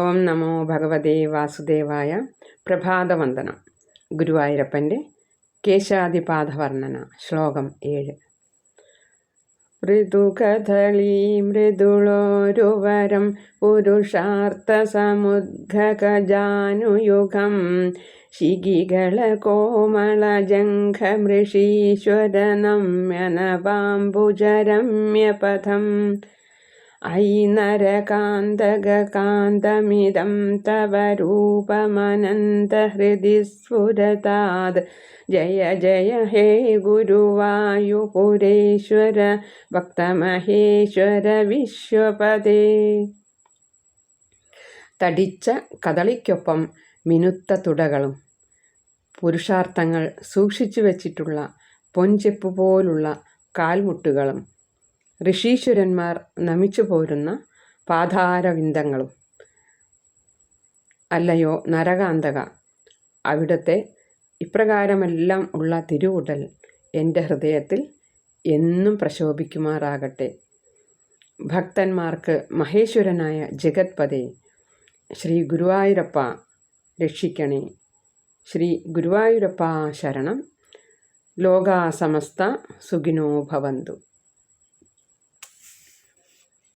ഓം നമോ ഭഗവതേ വാസുദേവായ. പ്രഭാതവന്ദനം. ഗുരുവായൂരപ്പൻ്റെ കേശാദിപാദവർണ്ണന. ശ്ലോകം 7. മൃദുകദളീ മൃദുളോരുവരം പുരുഷാർത്ഥസമുദ്ഗജാനുയുഗം ശിഖികള കോമളജംഘമൃഷീശ്വരനമ്യനവാംബുജരമ്യപഥം ഐനരകാന്തകാന്തമിദം തവ രൂപമനന്തഹൃദി സ്ഫുരതാത്. ജയ ജയ ഹേ ഗുരുവായൂപുരേശ്വര ഭക്തമഹേശ്വര വിശ്വപദേ. തടിച്ച കദളിക്കൊപ്പം മിനുത്ത തുടകളും പുരുഷാർത്ഥങ്ങൾ സൂക്ഷിച്ചു വച്ചിട്ടുള്ള പൊൻചെപ്പു പോലുള്ള കാൽമുട്ടുകളും ഋഷീശ്വരന്മാർ നമിച്ചു പോരുന്ന പാതാരവിന്ദങ്ങളും. അല്ലയോ നരകാന്തക, അവിടുത്തെ ഇപ്രകാരമെല്ലാം ഉള്ള തിരുവുടൽ എൻ്റെ ഹൃദയത്തിൽ എന്നും പ്രശോഭിക്കുമാറാകട്ടെ. ഭക്തന്മാർക്ക് മഹേശ്വരനായ ജഗത്പദേ, ശ്രീ ഗുരുവായൂരപ്പ രക്ഷിക്കണേ. ശ്രീ ഗുരുവായൂരപ്പ ശരണം. ലോകാ സമസ്ത സുഖിനോ ഭവന്തു.